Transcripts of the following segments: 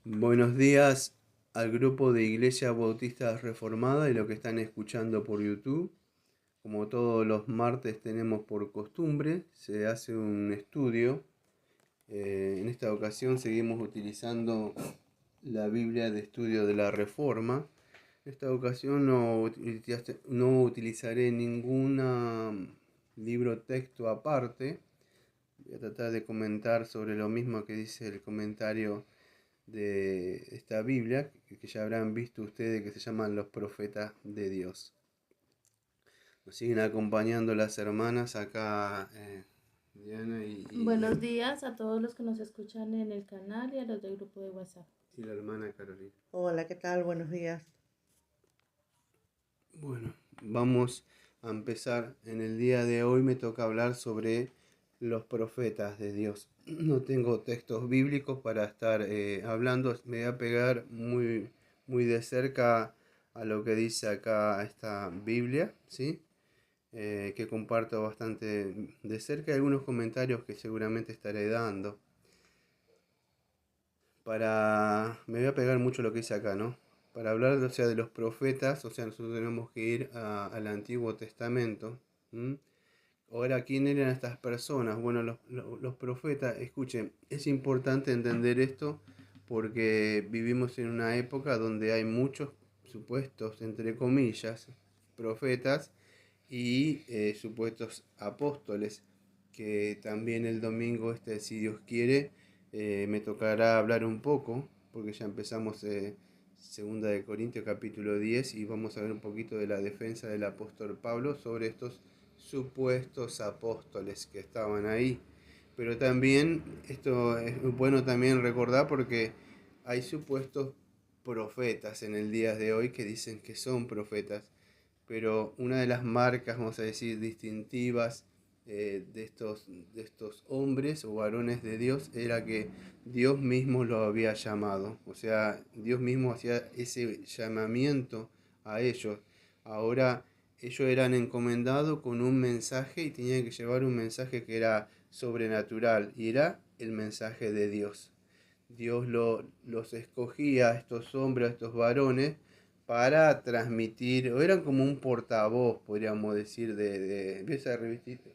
Buenos días al grupo de Iglesia Bautista Reformada y lo que están escuchando por YouTube. Como todos los martes tenemos por costumbre, se hace un estudio. En esta ocasión seguimos utilizando la Biblia de Estudio de la Reforma. En esta ocasión no utilizaré ningún libro texto aparte. Voy a tratar de comentar sobre lo mismo que dice el comentario de esta Biblia, que ya habrán visto ustedes, que se llaman los profetas de Dios. Nos siguen acompañando las hermanas acá, Diana Buenos días a todos los que nos escuchan en el canal y a los del grupo de WhatsApp. y la hermana Carolina. Hola, ¿qué tal? Buenos días. Bueno, vamos a empezar. En el día de hoy me toca hablar sobre los profetas de Dios. No tengo textos bíblicos para estar hablando, me voy a pegar muy de cerca a lo que dice acá esta Biblia, ¿sí? Que comparto bastante de cerca y algunos comentarios que seguramente estaré dando. Me voy a pegar mucho lo que dice acá, ¿no? Para hablar, o sea, de los profetas, o sea, nosotros tenemos que ir al Antiguo Testamento. ¿M? Ahora, ¿quién eran estas personas? Bueno, los profetas, escuchen, es importante entender esto porque vivimos en una época donde hay muchos supuestos, entre comillas, profetas y supuestos apóstoles, que también el domingo, si Dios quiere, me tocará hablar un poco, porque ya empezamos Segunda de Corintios capítulo 10 y vamos a ver un poquito de la defensa del apóstol Pablo sobre estos supuestos apóstoles que estaban ahí. Pero también esto es bueno también recordar porque hay supuestos profetas en el día de hoy que dicen que son profetas, pero una de las marcas, vamos a decir, distintivas de estos hombres o varones de Dios era que Dios mismo lo había llamado. O sea, Dios mismo hacía ese llamamiento a ellos. Ahora ellos eran encomendados con un mensaje y tenían que llevar un mensaje que era sobrenatural y era el mensaje de Dios. Dios los escogía a estos hombres, a estos varones, para transmitir, o eran como un portavoz, podríamos decir, de esa revistita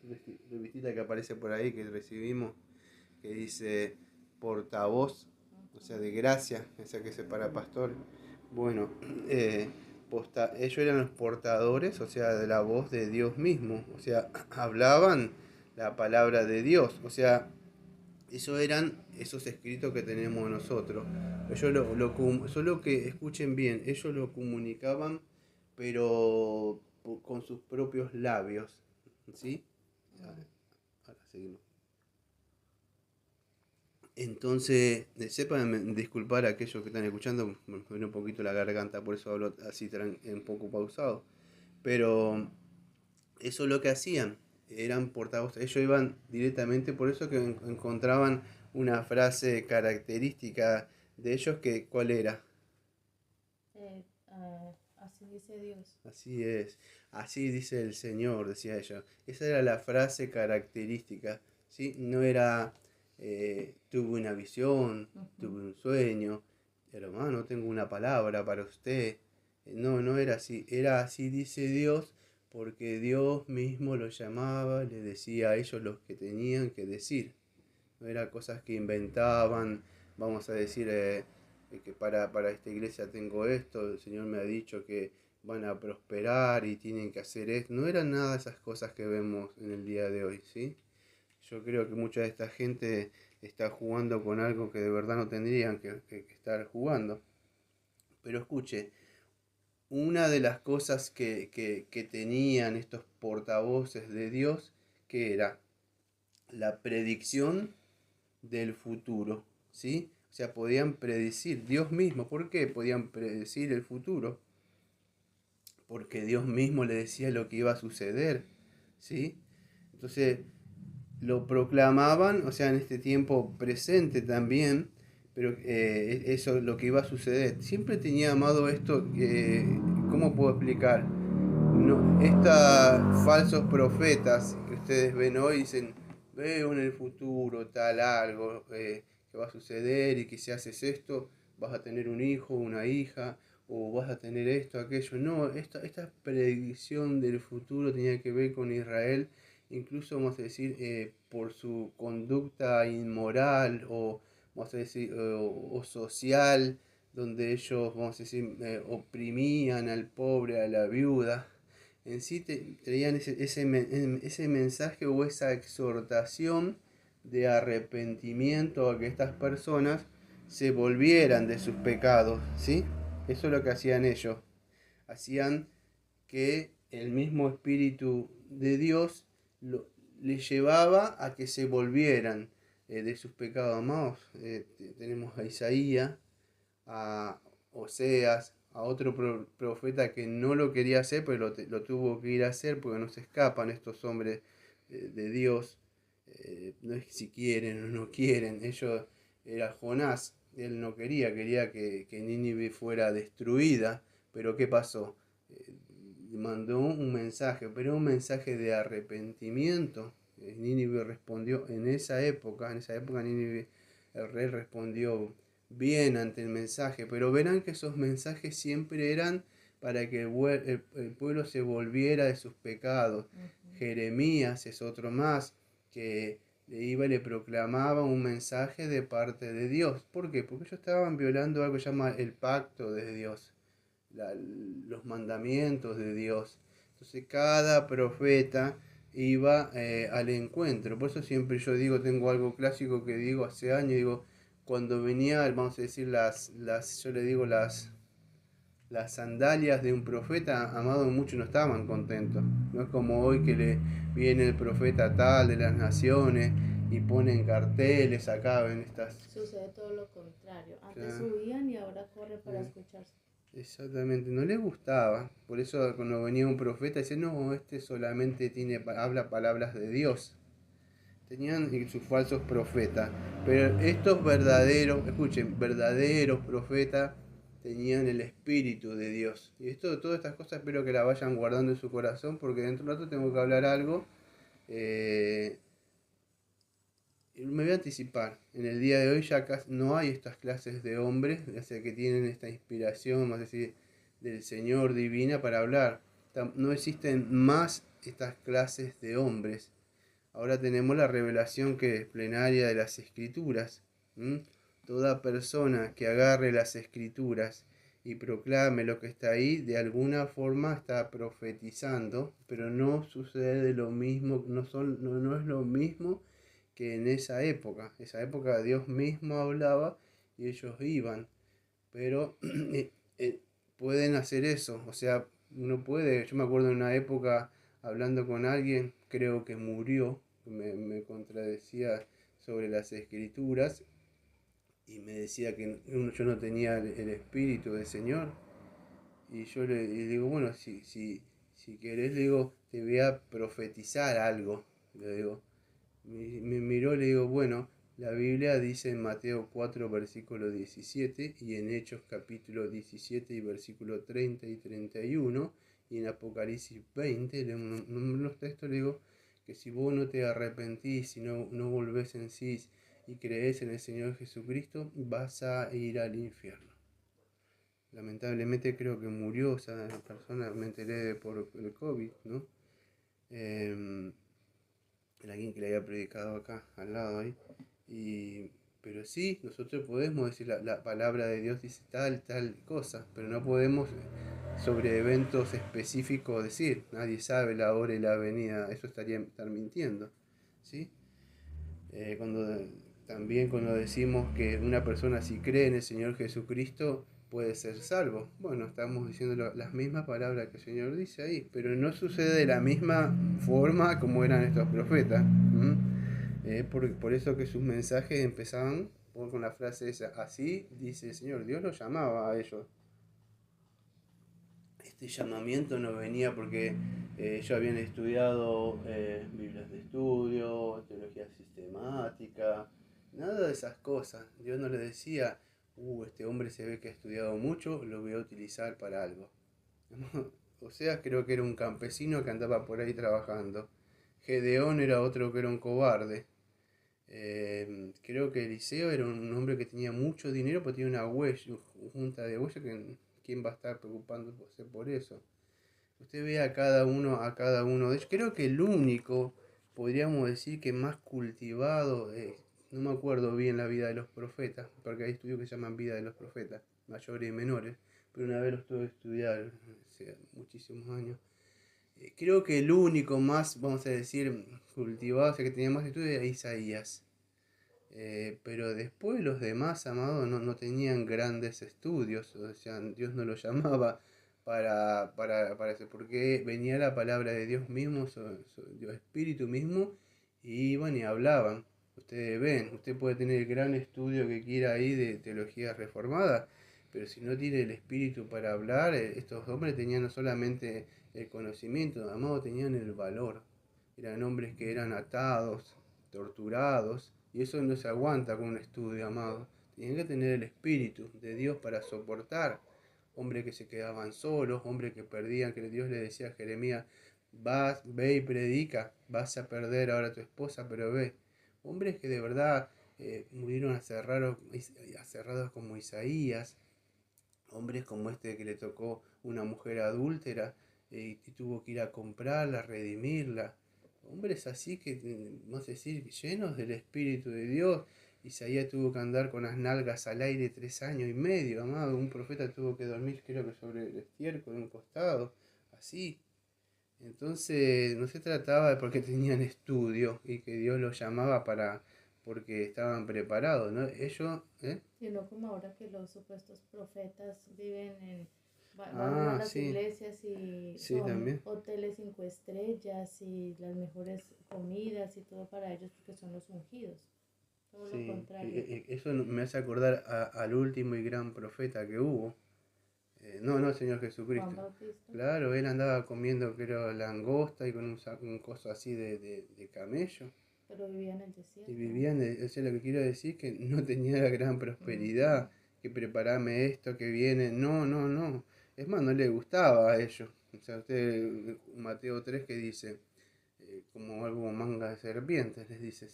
que aparece por ahí que recibimos, que dice portavoz, o sea, de gracia, esa que se para pastor. Bueno, ellos eran los portadores, o sea, de la voz de Dios mismo, o sea, hablaban la palabra de Dios, o sea, eso eran esos escritos que tenemos nosotros. Solo que escuchen bien, ellos lo comunicaban, pero con sus propios labios. ¿Sí? Ahora seguimos. Entonces, sepan disculpar a aquellos que están escuchando, me duele un poquito la garganta, por eso hablo así un poco pausado. Pero eso es lo que hacían, eran portavoces, ellos iban directamente, por eso que encontraban una frase característica de ellos que, ¿cuál era? Así dice Dios. Así es, así dice el Señor, decía ella. Esa era la frase característica, ¿sí? No era, tuve una visión, tuve un sueño, hermano, tengo una palabra para usted. No, no era así dice Dios, porque Dios mismo lo llamaba, le decía a ellos los que tenían que decir. No era cosas que inventaban, vamos a decir, que para esta iglesia tengo esto, el Señor me ha dicho que van a prosperar y tienen que hacer esto. No eran nada de esas cosas que vemos en el día de hoy, ¿sí? Yo creo que mucha de esta gente está jugando con algo que de verdad no tendrían que estar jugando. Pero escuche, una de las cosas que tenían estos portavoces de Dios, que era la predicción del futuro, ¿sí? O sea, podían predecir Dios mismo. ¿Por qué podían predecir el futuro? Porque Dios mismo le decía lo que iba a suceder, ¿sí? Entonces, lo proclamaban, o sea, en este tiempo presente también, pero eso es lo que iba a suceder. Siempre tenía amado esto, ¿cómo puedo explicar? No, estos falsos profetas que ustedes ven hoy dicen, veo en el futuro tal algo que va a suceder y que si haces esto vas a tener un hijo, una hija, o vas a tener esto, aquello. No, esta predicción del futuro tenía que ver con Israel, incluso vamos a decir, por su conducta inmoral o, vamos a decir, o social, donde ellos, vamos a decir, oprimían al pobre, a la viuda. En sí traían ese mensaje o esa exhortación de arrepentimiento a que estas personas se volvieran de sus pecados, ¿sí? Eso es lo que hacían ellos. Hacían que el mismo Espíritu de Dios les llevaba a que se volvieran de sus pecados. Amados, tenemos a Isaías, a Oseas, a otro profeta que no lo quería hacer, pero lo tuvo que ir a hacer porque no se escapan estos hombres de Dios. No es si quieren o no quieren. Ellos, era Jonás, él no quería que Nínive fuera destruida, pero ¿qué pasó? Mandó un mensaje, pero un mensaje de arrepentimiento. Nínive respondió en esa época Nínive, el rey respondió bien ante el mensaje, pero verán que esos mensajes siempre eran para que el pueblo se volviera de sus pecados. Jeremías es otro más que le iba y le proclamaba un mensaje de parte de Dios. ¿Por qué? Porque ellos estaban violando algo que se llama el pacto de Dios, los mandamientos de Dios. Entonces cada profeta iba al encuentro. Por eso siempre yo digo, tengo algo clásico que digo hace años, digo, cuando venía, vamos a decir, yo le digo las sandalias de un profeta, amado, muchos no estaban contentos. No es como hoy que le viene el profeta tal de las naciones y ponen carteles acá en estas... Sucede todo lo contrario. Antes Claro. Subían y ahora corren para escucharse. Exactamente, no le gustaba. Por eso cuando venía un profeta decía, no, este solamente habla palabras de Dios. Tenían sus falsos profetas. Pero estos verdaderos, escuchen, verdaderos profetas tenían el Espíritu de Dios. Y todas estas cosas espero que las vayan guardando en su corazón, porque dentro de un rato tengo que hablar algo. Me voy a anticipar. En el día de hoy ya no hay estas clases de hombres, ya sea que tienen esta inspiración, más decir, del Señor divina para hablar. No existen más estas clases de hombres. Ahora tenemos la revelación que es plenaria de las Escrituras. Toda persona que agarre las Escrituras y proclame lo que está ahí, de alguna forma está profetizando, pero no sucede lo mismo, no es lo mismo que en esa época. Esa época Dios mismo hablaba y ellos iban, pero pueden hacer eso. O sea, uno puede, yo me acuerdo en una época hablando con alguien, creo que murió, me contradecía sobre las escrituras y me decía que yo no tenía el espíritu del Señor. Y yo le digo, bueno, si querés, le digo, te voy a profetizar algo. Le digo, me miró, le digo, bueno, la Biblia dice en Mateo 4, versículo 17, y en Hechos capítulo 17 y versículo 30 y 31, y en Apocalipsis 20, en los textos le digo, que si vos no te arrepentís, si no volvés en sí y creés en el Señor Jesucristo, vas a ir al infierno. Lamentablemente creo que murió esa persona, me enteré por el COVID, ¿no? Era alguien que le había predicado acá, al lado ahí. Pero sí, nosotros podemos decir, la palabra de Dios dice tal cosa, pero no podemos sobre eventos específicos decir, nadie sabe la hora y la venida, eso estaría estar mintiendo, ¿sí? También cuando decimos que una persona si cree en el Señor Jesucristo puede ser salvo. Bueno, estamos diciendo las mismas palabras que el Señor dice ahí, pero no sucede de la misma forma como eran estos profetas. Por eso que sus mensajes empezaban con la frase esa, así dice el Señor. Dios los llamaba a ellos. Este llamamiento no venía porque ellos habían estudiado Biblias de estudio, teología sistemática, nada de esas cosas. Dios no les decía, este hombre se ve que ha estudiado mucho, lo voy a utilizar para algo. O sea, creo que era un campesino que andaba por ahí trabajando. Gedeón era otro que era un cobarde. Creo que Eliseo era un hombre que tenía mucho dinero, porque tenía una huella, junta de huellas, que quién va a estar preocupándose por eso. Usted ve a cada uno de ellos. Creo que el único, podríamos decir que más cultivado, no me acuerdo bien la vida de los profetas, porque hay estudios que se llaman vida de los profetas, mayores y menores, pero una vez lo estuve estudiando hace muchísimos años. Creo que el único más, vamos a decir, cultivado, o sea, que tenía más estudios era Isaías. Pero después los demás, amados, no tenían grandes estudios, o sea, Dios no los llamaba para eso, porque venía la palabra de Dios mismo, Dios Espíritu mismo, y iban y hablaban. Ustedes ven, usted puede tener el gran estudio que quiera ahí de teología reformada, pero si no tiene el Espíritu para hablar, estos hombres tenían no solamente el conocimiento, amados, tenían el valor. Eran hombres que eran atados, torturados, y eso no se aguanta con un estudio, amado. Tenían que tener el Espíritu de Dios para soportar. Hombres que se quedaban solos, hombres que perdían, que Dios le decía a Jeremías, vas, ve y predica, vas a perder ahora a tu esposa, pero ve. Hombres que de verdad murieron aserrados como Isaías, hombres como este que le tocó una mujer adúltera y tuvo que ir a comprarla, redimirla. Hombres así que, vamos a decir, llenos del Espíritu de Dios. Isaías tuvo que andar con las nalgas al aire 3 años y medio, amado. Un profeta tuvo que dormir, creo que sobre el estiércol de un costado, así. Entonces, no se trataba de porque tenían estudio y que Dios los llamaba porque estaban preparados, ¿no? Ellos, Sino como ahora que los supuestos profetas viven van uno a Ah, las sí, iglesias y sí, son también. hoteles 5 estrellas y las mejores comidas y todo para ellos porque son los ungidos. Todo lo Sí, contrario. eso me hace acordar al último y gran profeta que hubo. No, no, Señor Juan Jesucristo. Bautista, Claro, él andaba comiendo, creo, langosta y con un coso así de camello. pero vivía en el Y desierto. vivían, eso es lo que quiero decir, que no tenía la gran Ujú. prosperidad, que preparame esto, que viene. No, no, no. Es más, no le gustaba a ellos. O sea, usted, Mateo 3 que dice, como algo manga de serpientes, les dice,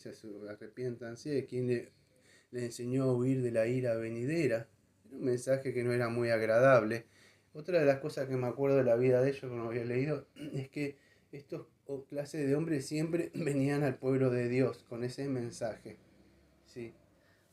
arrepiéntanse de quien le enseñó a huir de la ira venidera. Era un mensaje que no era muy agradable. Otra de las cosas que me acuerdo de la vida de ellos, como había leído, es que estos clases de hombres siempre venían al pueblo de Dios con ese mensaje. Sí.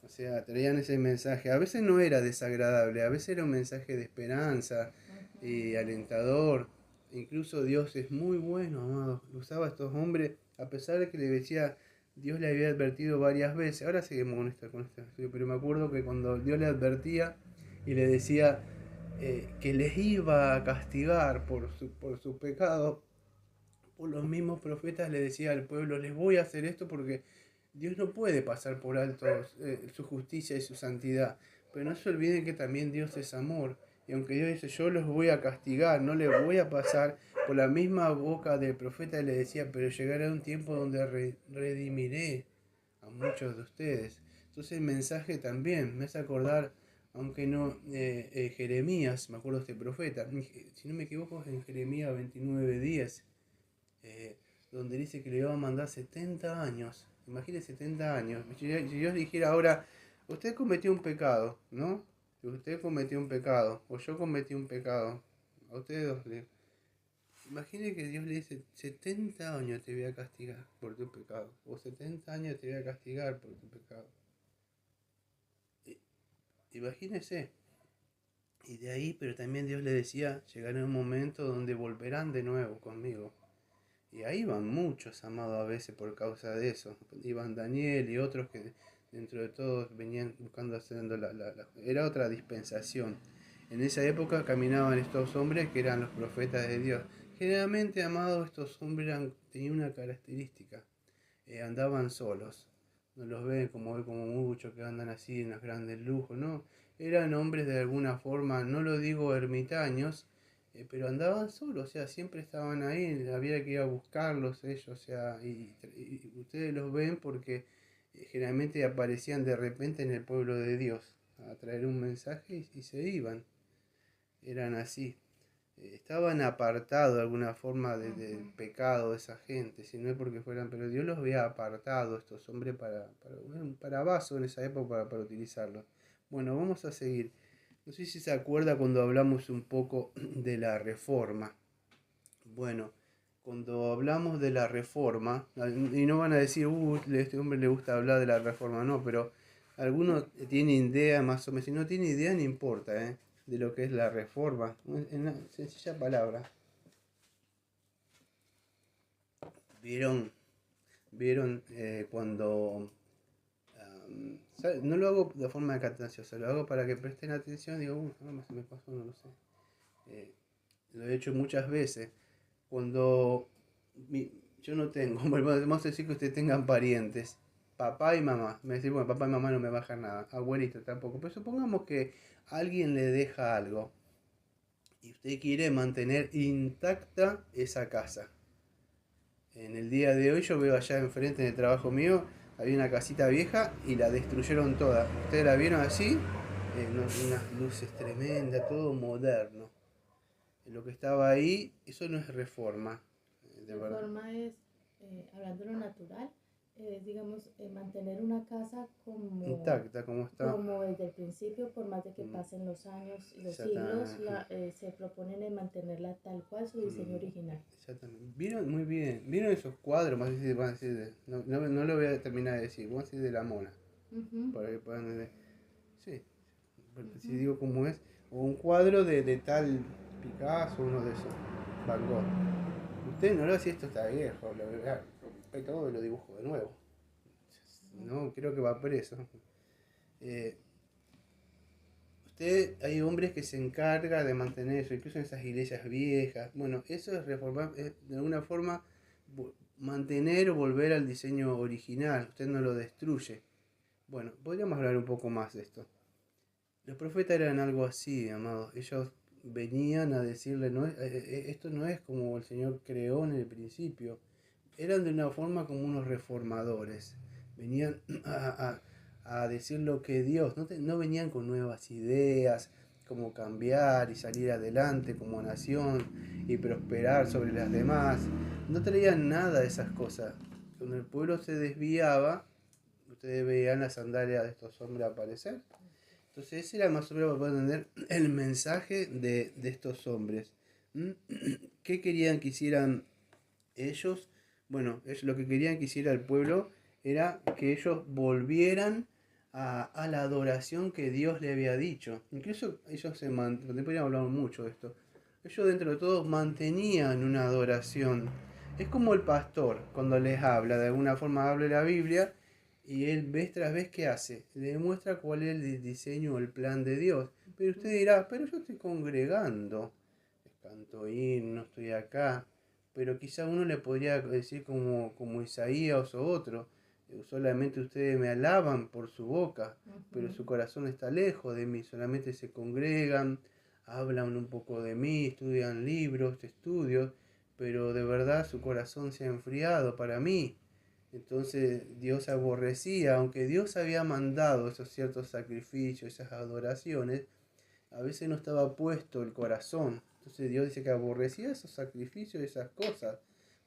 O sea, traían ese mensaje. A veces no era desagradable, a veces era un mensaje de esperanza y Ujú. alentador. Incluso Dios es muy bueno, amado. Usaba a estos hombres, a pesar de que le decía, Dios le había advertido varias veces. Ahora seguimos con esta, pero me acuerdo que cuando Dios le advertía y le decía que les iba a castigar por su pecado, por los mismos profetas le decía al pueblo, les voy a hacer esto porque Dios no puede pasar por alto su justicia y su santidad. Pero no se olviden que también Dios es amor. Y aunque Dios dice, yo los voy a castigar, no les voy a pasar, por la misma boca del profeta le decía, pero llegará un tiempo donde redimiré a muchos de ustedes. Entonces el mensaje también me hace acordar, aunque no, Jeremías, me acuerdo de este profeta, si no me equivoco es en Jeremías 29:10, eh, donde dice que le iba a mandar 70 años. Imagine 70 años. Si Dios dijera ahora, usted cometió un pecado, ¿no? Usted cometió un pecado, o yo cometí un pecado. A ustedes dos Imagine que Dios le dice, 70 años te voy a castigar por tu pecado, o 70 años te voy a castigar por tu pecado. Imagínese. Y de ahí, pero también Dios le decía, llegará un momento donde volverán de nuevo conmigo. Y ahí van muchos, amados, a veces por causa de eso. Iban Daniel y otros que dentro de todos venían buscando haciendo Era otra dispensación. En esa época caminaban estos hombres que eran los profetas de Dios. Generalmente, amados, estos hombres tenían una característica. Andaban solos. No los ven como muchos que andan así en los grandes lujos, ¿no? Eran hombres de alguna forma, no lo digo ermitaños, pero andaban solos, o sea, siempre estaban ahí, había que ir a buscarlos ellos, o sea, y ustedes los ven porque generalmente aparecían de repente en el pueblo de Dios a traer un mensaje y se iban, eran así. estaban apartados de alguna forma del pecado de esa gente, si no es porque fueran, pero Dios los había apartado, estos hombres, para vaso en esa época, para utilizarlos. Bueno, vamos a seguir. No sé si se acuerda cuando hablamos un poco de la reforma. Bueno, cuando hablamos de la reforma, y no van a decir, a este hombre le gusta hablar de la reforma, no, pero algunos tienen idea más o menos, si no tiene idea no importa, de lo que es la reforma, en una sencilla palabra. ¿Vieron cuando... no lo hago de forma cadenciosa, lo hago para que presten atención, digo, no, se me pasó, no lo sé. Lo he hecho muchas veces. Cuando yo no tengo, vamos a decir que ustedes tengan parientes, papá y mamá, me decís, bueno, papá y mamá no me bajan nada, abuelito tampoco, pero supongamos que alguien le deja algo y usted quiere mantener intacta esa casa. En el día de hoy yo veo allá enfrente en el trabajo mío, había una casita vieja y la destruyeron toda. ¿Ustedes la vieron así? Unas luces tremendas, todo moderno. Lo que estaba ahí, eso no es reforma, de verdad. Reforma es, hablando de lo natural, digamos, mantener una casa Intacta, como está. como desde el principio, por más de que pasen los años y los siglos, se proponen en mantenerla tal cual su diseño original. Exactamente. ¿Vieron? Muy bien. ¿Vieron esos cuadros? Más decir, no lo voy a terminar de decir, vamos a decir de la mona. Para que puedan entender. Sí, si digo cómo es. O un cuadro de tal Picasso, uno de esos. Van Gogh. Usted no lo hace, esto está viejo, lo rompe todo y lo dibujo de nuevo. No, creo que va preso. Hay hombres que se encargan de mantener eso, incluso en esas iglesias viejas. Bueno, eso es reformar, de alguna forma mantener o volver al diseño original. Usted no lo destruye. Bueno, podríamos hablar un poco más de esto. Los profetas eran algo así, amados. Ellos venían a decirle, no, esto no es como el Señor creó en el principio. Eran de una forma como unos reformadores. Venían a decir lo que Dios, no venían con nuevas ideas, como cambiar y salir adelante como nación y prosperar sobre las demás. No traían nada de esas cosas. Cuando el pueblo se desviaba, ustedes veían las sandalias de estos hombres aparecer. Entonces ese era más o menos para entender el mensaje de estos hombres. ¿Qué querían que hicieran ellos? Bueno, lo que querían que hiciera el pueblo era que ellos volvieran a la adoración que Dios le había dicho. Incluso ellos podríamos hablar mucho de esto. Ellos dentro de todo mantenían una adoración. Es como el pastor cuando les habla, de alguna forma habla de la Biblia y él vez tras vez ¿qué hace? Le demuestra cuál es el diseño o el plan de Dios. Pero usted dirá, pero yo estoy congregando, canto himno, estoy acá. Pero quizá uno le podría decir como Isaías o otro, solamente ustedes me alaban por su boca, pero su corazón está lejos de mí, solamente se congregan, hablan un poco de mí, estudian libros, estudios, pero de verdad su corazón se ha enfriado para mí. Entonces Dios aborrecía, aunque Dios había mandado esos ciertos sacrificios, esas adoraciones, a veces no estaba puesto el corazón. Entonces Dios dice que aborrecía esos sacrificios, esas cosas.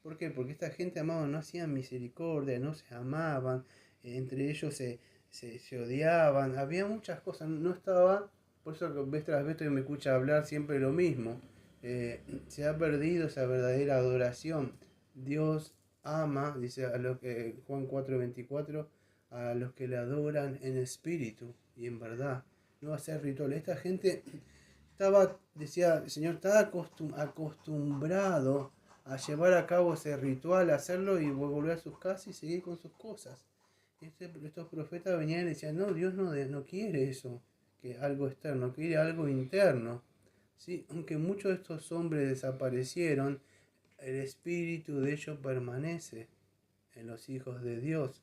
¿Por qué? Porque esta gente amada no hacían misericordia, no se amaban, entre ellos se odiaban, había muchas cosas, no estaba, por eso vez tras vez me escucha hablar siempre lo mismo. Se ha perdido esa verdadera adoración. Dios ama, dice a lo que Juan 4:24, a los que le adoran en espíritu y en verdad. No va a ser ritual. Esta gente decía el Señor, estaba acostumbrado a llevar a cabo ese ritual, a hacerlo y volver a sus casas y seguir con sus cosas. Estos profetas venían y decían, no, Dios no quiere eso, que algo externo, quiere algo interno. ¿Sí? Aunque muchos de estos hombres desaparecieron, el espíritu de ellos permanece en los hijos de Dios,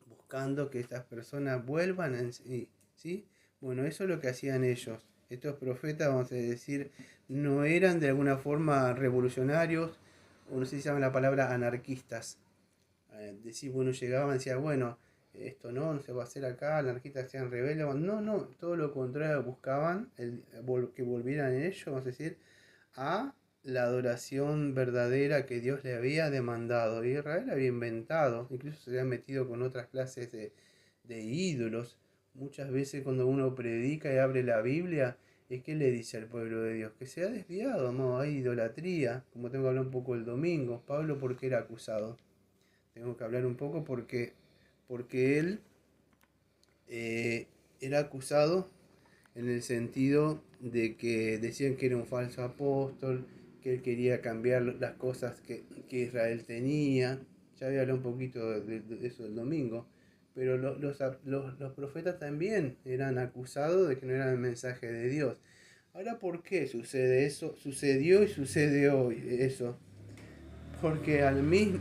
buscando que estas personas vuelvan en sí. ¿Sí? Bueno, eso es lo que hacían ellos. Estos profetas, vamos a decir, no eran de alguna forma revolucionarios, o no sé si se llama la palabra anarquistas. Bueno, llegaban y decían, bueno, esto no se va a hacer acá, la anarquistas sean rebeldes. No, todo lo contrario, buscaban que volvieran ellos, vamos a decir, a la adoración verdadera que Dios le había demandado. Y Israel había inventado, incluso se había metido con otras clases de ídolos. Muchas veces cuando uno predica y abre la Biblia, es que le dice al pueblo de Dios que se ha desviado, no, hay idolatría, como tengo que hablar un poco el domingo. Pablo, ¿por qué era acusado? Tengo que hablar un poco porque él era acusado en el sentido de que decían que era un falso apóstol, que él quería cambiar las cosas que Israel tenía. Ya había hablado un poquito de eso el domingo. Pero los profetas también eran acusados de que no eran el mensaje de Dios. Ahora, ¿por qué sucede eso? Sucedió y sucede hoy eso. Porque al mismo,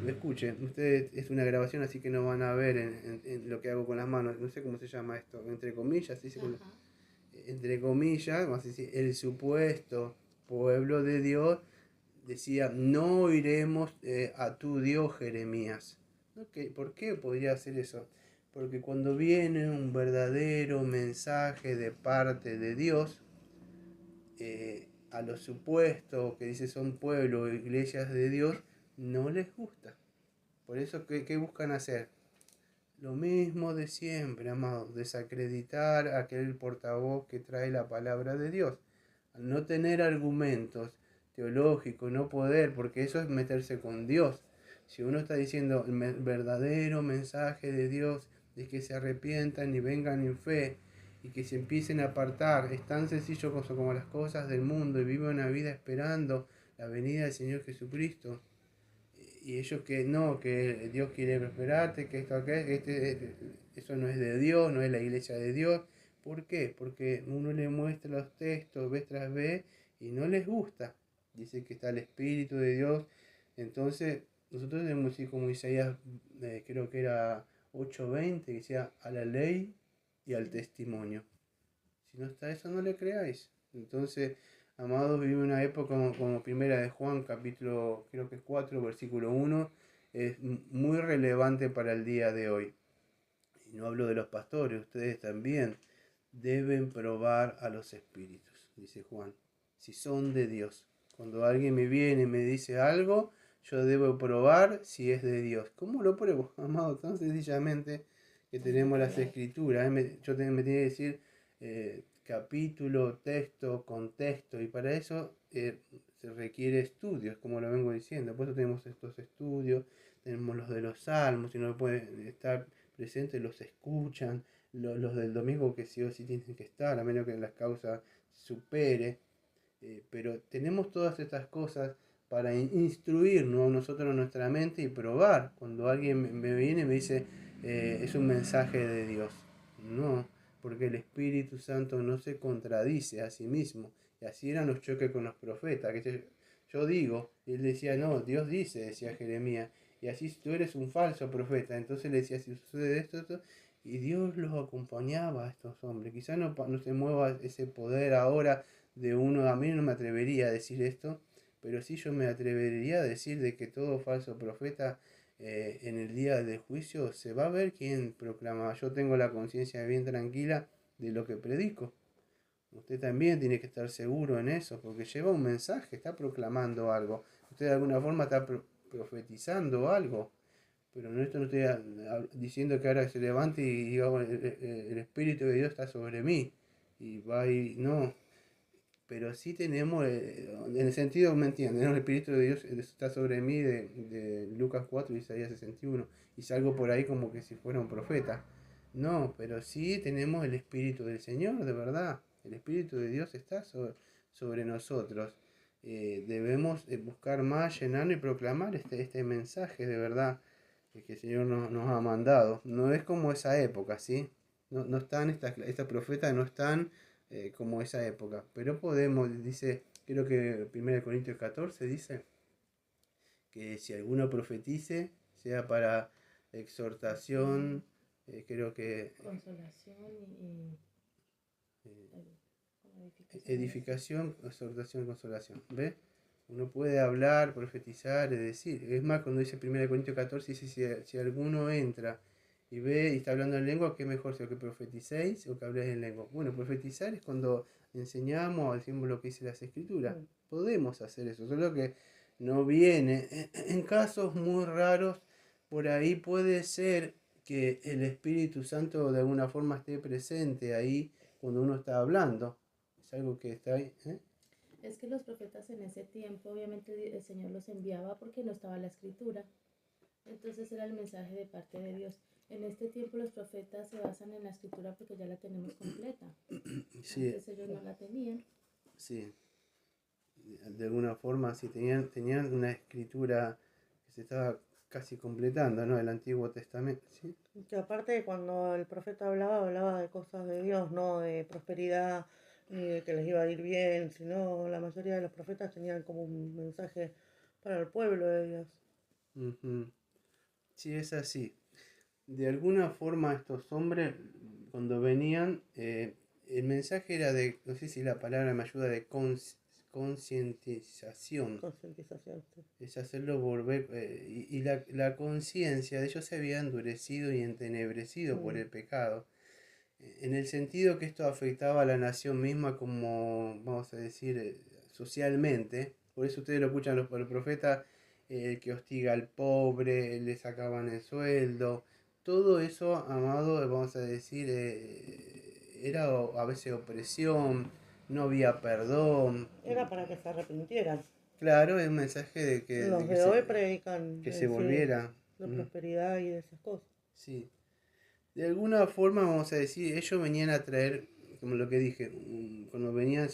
escuchen, ustedes es una grabación así que no van a ver en lo que hago con las manos, no sé cómo se llama esto, entre comillas, dice entre comillas, vamos a decir, el supuesto pueblo de Dios decía, no iremos a tu Dios, Jeremías. ¿Por qué podría hacer eso? Porque cuando viene un verdadero mensaje de parte de Dios, a los supuestos que dice son pueblo o iglesias de Dios, no les gusta. Por eso, ¿qué buscan hacer? Lo mismo de siempre, amados, desacreditar a aquel portavoz que trae la palabra de Dios. Al no tener argumentos teológicos, no poder, porque eso es meterse con Dios. Si uno está diciendo el verdadero mensaje de Dios es que se arrepientan y vengan en fe y que se empiecen a apartar, es tan sencillo como las cosas del mundo y vivan una vida esperando la venida del Señor Jesucristo. Y ellos que no, que Dios quiere prosperarte, que esto acá, eso no es de Dios, no es la iglesia de Dios. ¿Por qué? Porque uno le muestra los textos vez tras vez y no les gusta. Dice que está el Espíritu de Dios. Entonces, nosotros tenemos así como Isaías, creo que era 8:20, que decía a la ley y al testimonio. Si no está eso, no le creáis. Entonces, amados, vive una época como primera de Juan, capítulo creo que es 4, versículo 1, es muy relevante para el día de hoy. Y no hablo de los pastores, ustedes también deben probar a los espíritus, dice Juan, si son de Dios. Cuando alguien me viene y me dice algo, yo debo probar si es de Dios. ¿Cómo lo pruebo, amado? Tan sencillamente que tenemos las escrituras. Yo me tiene que decir capítulo, texto, contexto, y para eso se requiere estudios, como lo vengo diciendo. Por eso tenemos estos estudios, tenemos los de los salmos, si no pueden estar presentes, los escuchan, los del domingo que sí o sí tienen que estar, a menos que las causas supere. Pero tenemos todas estas cosas para instruirnos nosotros en nuestra mente y probar. Cuando alguien me viene y me dice, es un mensaje de Dios. No, porque el Espíritu Santo no se contradice a sí mismo. Y así eran los choques con los profetas. Que yo digo, y él decía, no, Dios dice, decía Jeremías. Y así tú eres un falso profeta. Entonces le decía, si sucede esto, y Dios los acompañaba a estos hombres. Quizás no se mueva ese poder ahora de uno. A mí no me atrevería a decir esto, pero sí yo me atrevería a decir de que todo falso profeta en el día del juicio se va a ver quién proclama. Yo tengo la conciencia bien tranquila de lo que predico. Usted también tiene que estar seguro en eso, porque lleva un mensaje, está proclamando algo. Usted de alguna forma está profetizando algo. Pero no, esto no estoy diciendo que ahora se levante y diga, bueno, el Espíritu de Dios está sobre mí. Y va y no. Pero sí tenemos, en el sentido, ¿me entienden? ¿No? El Espíritu de Dios está sobre mí de Lucas 4 y Isaías 61. Y salgo por ahí como que si fuera un profeta. No, pero sí tenemos el Espíritu del Señor, de verdad. El Espíritu de Dios está sobre nosotros. Debemos buscar más, llenarnos y proclamar este mensaje de verdad que el Señor nos ha mandado. No es como esa época, ¿sí? No están, estas profetas no están como esa época. Pero podemos, dice, creo que 1 Corintios 14 dice que si alguno profetice, sea para exhortación, creo que consolación y edificación, exhortación, consolación. ¿Ve? Uno puede hablar, profetizar, es decir. Es más, cuando dice 1 Corintios 14, dice, si alguno entra y ve y está hablando en lengua, ¿qué mejor sea que profeticéis o que habléis en lengua? Bueno, profetizar es cuando enseñamos o decimos lo que dice las escrituras. Mm. Podemos hacer eso, solo que no viene. En casos muy raros, por ahí puede ser que el Espíritu Santo de alguna forma esté presente ahí cuando uno está hablando. Es algo que está ahí. Es que los profetas en ese tiempo, obviamente el Señor los enviaba porque no estaba la escritura. Entonces era el mensaje de parte de Dios. En este tiempo los profetas se basan en la escritura porque ya la tenemos completa. Sí, Antes ellos no la tenían. sí. De alguna forma, sí, tenían una escritura que se estaba casi completando, ¿no? El Antiguo Testamento, ¿sí? Que aparte cuando el profeta hablaba de cosas de Dios, no de prosperidad, ni de que les iba a ir bien, sino la mayoría de los profetas tenían como un mensaje para el pueblo de Dios. Ujú. Sí, es así. De alguna forma estos hombres, cuando venían, el mensaje era de, no sé si la palabra me ayuda, de concientización. Concientización, sí. Es hacerlo volver, y la conciencia de ellos se había endurecido y entenebrecido por Mm. el pecado, en el sentido que esto afectaba a la nación misma como, vamos a decir, socialmente. Por eso ustedes lo escuchan los profetas, el que hostiga al pobre, le sacaban el sueldo, todo eso, amado, vamos a decir, era a veces opresión, no había perdón. Era para que se arrepintieran. Claro, es un mensaje Los de hoy predican que se decir, volviera. de prosperidad y de esas cosas. Sí. De alguna forma, vamos a decir, ellos venían a traer, como lo que dije, cuando venían,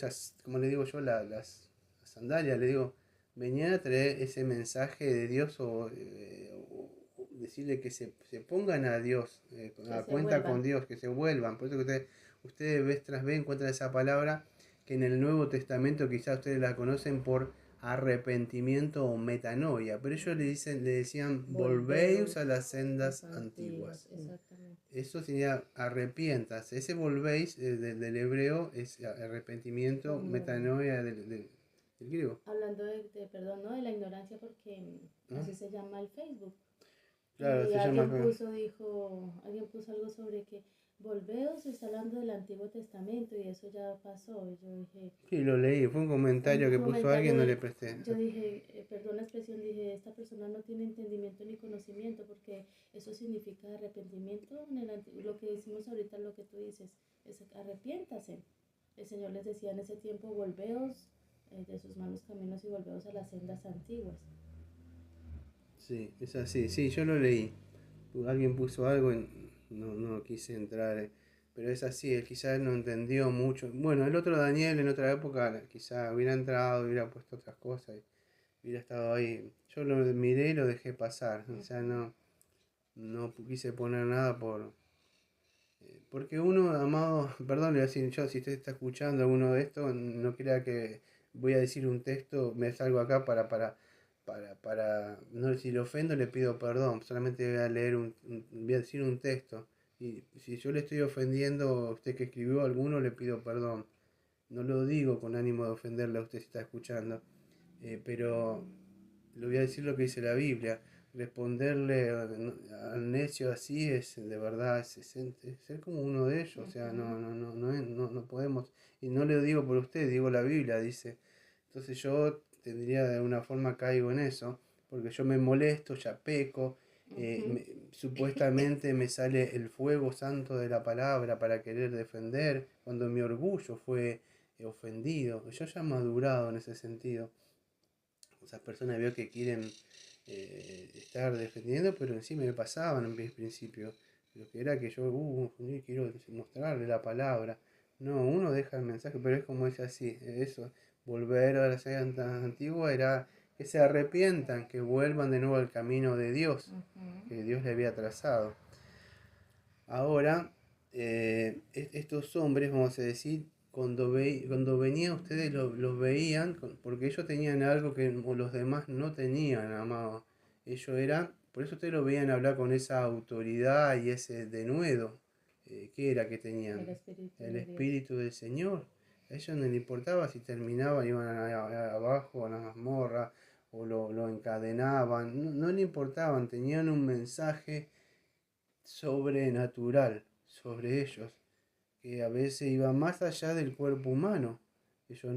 como le digo yo, las sandalias, le digo, venían a traer ese mensaje de Dios o decirle que se pongan a Dios, Que a se cuenta con vuelvan. Dios, que se vuelvan. Por eso que ustedes vez tras vez encuentran esa palabra que en el Nuevo Testamento quizás ustedes la conocen por arrepentimiento o metanoia, pero ellos le decían, volvéis a las sendas antiguas. Exactamente. Eso sería arrepientas. Ese volvéis del hebreo es arrepentimiento, metanoia del griego. Hablando perdón, ¿no? De la ignorancia porque ¿No? así se llama el Facebook. Claro, Y se llama. alguien puso algo sobre que volveos está hablando del Antiguo Testamento y eso ya pasó. Y yo dije, Sí, lo leí. Fue un comentario que puso alguien, no le presté. yo dije, perdón la expresión, dije, esta persona no tiene entendimiento ni conocimiento porque eso significa arrepentimiento en lo que decimos ahorita, lo que tú dices, es arrepiéntase. El Señor les decía en ese tiempo, volveos de sus malos caminos y volveos a las sendas antiguas. Sí, es así. Sí, yo lo leí. Alguien puso algo y no quise entrar. Pero es así, él quizás no entendió mucho. Bueno, el otro Daniel en otra época quizás hubiera entrado, hubiera puesto otras cosas y hubiera estado ahí. Yo lo miré y lo dejé pasar. O sea, no quise poner nada porque uno, amado, perdón, le voy a decir yo, si usted está escuchando alguno de esto, no crea que voy a decir un texto, me salgo acá no, si le ofendo le pido perdón, solamente voy a leer voy a decir un texto. Y si yo le estoy ofendiendo a usted que escribió alguno, le pido perdón. No lo digo con ánimo de ofenderle a usted si está escuchando, pero le voy a decir lo que dice la Biblia. Responderle al necio así es de verdad, es ser como uno de ellos. O sea, no podemos, y no lo digo por usted, digo la Biblia, dice. Entonces yo tendría de alguna forma caigo en eso, porque yo me molesto, ya peco, supuestamente me sale el fuego santo de la palabra para querer defender, cuando mi orgullo fue ofendido. Yo ya he madurado en ese sentido. Esas personas veo que quieren estar defendiendo, pero encima me pasaban en mis principios. Lo que era que yo quiero mostrarle la palabra. No, uno deja el mensaje, pero es como es así. Eso, volver a la senda antigua era que se arrepientan, que vuelvan de nuevo al camino de Dios, que Dios le había trazado. Ahora, estos hombres, vamos a decir, cuando venían ustedes los veían, porque ellos tenían algo que los demás no tenían, amado. Ellos eran, por eso ustedes lo veían hablar con esa autoridad y ese denuedo. ¿Qué era que tenían? El Espíritu del Señor. A ellos no les importaba si terminaban, iban abajo a la mazmorra o lo encadenaban, no le importaban, tenían un mensaje sobrenatural sobre ellos, que a veces iba más allá del cuerpo humano. Ellos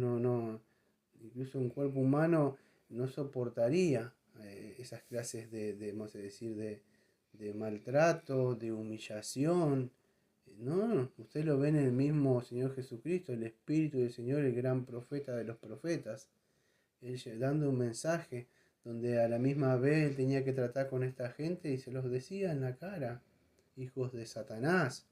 incluso un cuerpo humano no soportaría esas clases vamos a decir, de maltrato, de humillación. No, usted lo ve en el mismo Señor Jesucristo, el Espíritu del Señor, el gran profeta de los profetas, él dando un mensaje donde a la misma vez él tenía que tratar con esta gente y se los decía en la cara, hijos de Satanás.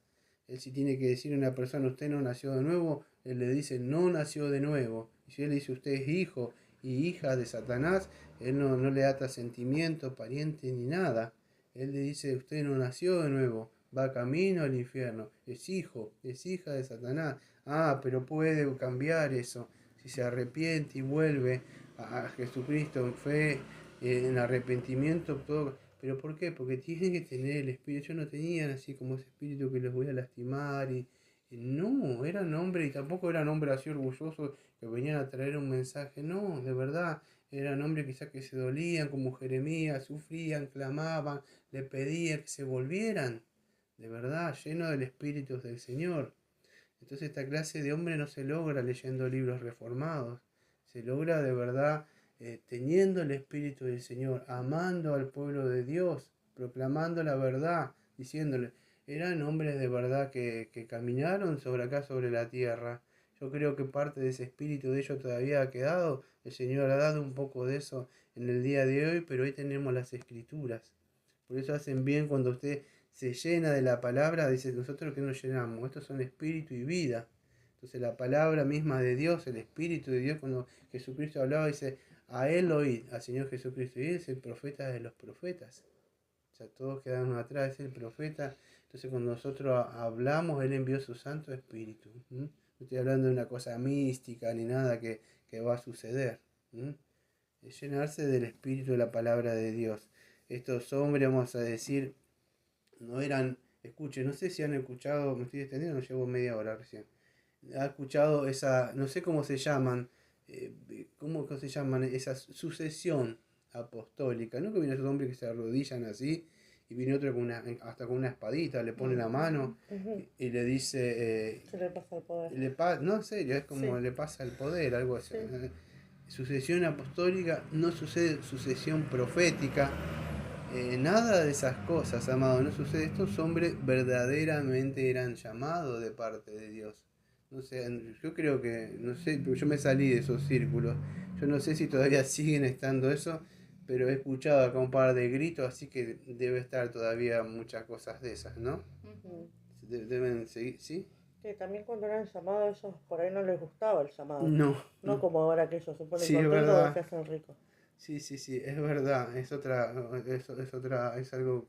Él si tiene que decir a una persona, usted no nació de nuevo, él le dice, no nació de nuevo. Y si él le dice, usted es hijo y hija de Satanás, él no le ata sentimiento, pariente ni nada. Él le dice, usted no nació de nuevo, va camino al infierno, es hijo, es hija de Satanás. Ah, pero puede cambiar eso, si se arrepiente y vuelve a Jesucristo en fe, en arrepentimiento, todo. ¿Pero por qué? Porque tienen que tener el espíritu. Ellos no tenían así como ese espíritu que los voy a lastimar. Y no, eran hombres y tampoco eran hombres así orgullosos que venían a traer un mensaje. No, de verdad, eran hombres quizás que se dolían como Jeremías, sufrían, clamaban, le pedían que se volvieran. De verdad, llenos del espíritu del Señor. Entonces esta clase de hombre no se logra leyendo libros reformados, se logra de verdad teniendo el Espíritu del Señor, amando al pueblo de Dios, proclamando la verdad, diciéndole, eran hombres de verdad que caminaron sobre acá, sobre la tierra. Yo creo que parte de ese espíritu de ellos todavía ha quedado, el Señor ha dado un poco de eso en el día de hoy, pero hoy tenemos las escrituras. Por eso hacen bien cuando usted se llena de la palabra, dice, nosotros que nos llenamos, estos son espíritu y vida. Entonces la palabra misma de Dios, el espíritu de Dios, cuando Jesucristo hablaba, dice, a él oíd, al Señor Jesucristo, y él es el profeta de los profetas. O sea, todos quedaron atrás, es el profeta. Entonces cuando nosotros hablamos, él envió su Santo Espíritu. No estoy hablando de una cosa mística ni nada que va a suceder. Es llenarse del espíritu de la palabra de Dios. Estos hombres, vamos a decir, no eran, escuchen, no sé si han escuchado, me estoy extendiendo, llevo media hora recién. Ha escuchado esa, no sé cómo se llaman, cómo se llaman, esa sucesión apostólica, ¿no? Que viene esos hombres que se arrodillan así, y viene otro con hasta con una espadita, le pone la mano y le dice, Se le pasa el poder. no, en serio, es como le pasa el poder, algo así. Sí. Sucesión apostólica, no sucede sucesión profética. Nada de esas cosas, amado, no sucede. Estos hombres verdaderamente eran llamados de parte de Dios. No sé, yo creo que, no sé, yo me salí de esos círculos. Yo no sé si todavía siguen estando eso, pero he escuchado acá un par de gritos, así que debe estar todavía muchas cosas de esas, ¿no? Deben seguir, ¿sí? Que también cuando eran llamados, ellos por ahí no les gustaba el llamado. No. No como ahora que ellos se ponen Sí, es contentos verdad. o se hacen ricos. Sí, es verdad, es algo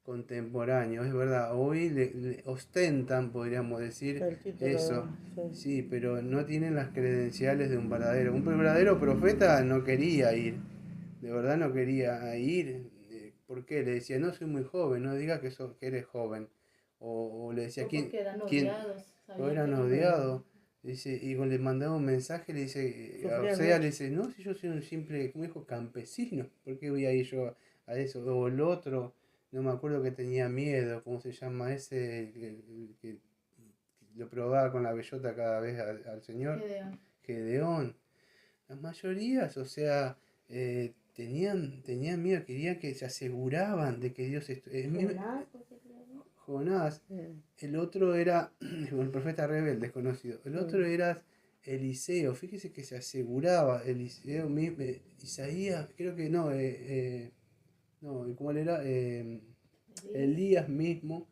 contemporáneo, es verdad. Hoy le ostentan, podríamos decir, El título, eso, sí. sí, pero no tienen las credenciales de un verdadero. Un verdadero profeta no quería ir, de verdad no quería ir. ¿Por qué? Le decía, no soy muy joven, no digas que eres joven. O le decía, O porque eran quién? odiados. O eran odiados. Dice, y cuando le mandaba un mensaje, le dice, a Sufrían Osea mucho. le dice, no, si yo soy un simple, como dijo, campesino, ¿por qué voy a ir yo a eso? O el otro, no me acuerdo que tenía miedo, ¿cómo se llama ese? El que lo probaba con la bellota cada vez al Señor. Gedeón. Gedeón. Las mayorías, o sea, tenían miedo, querían que se aseguraban de que Dios Jonás, ¿por qué creo? Jonás. El otro era el profeta rebelde, desconocido. El otro era Eliseo. Fíjese que se aseguraba, Eliseo mismo, Isaías, creo que no, no, ¿cómo le era? Elías mismo.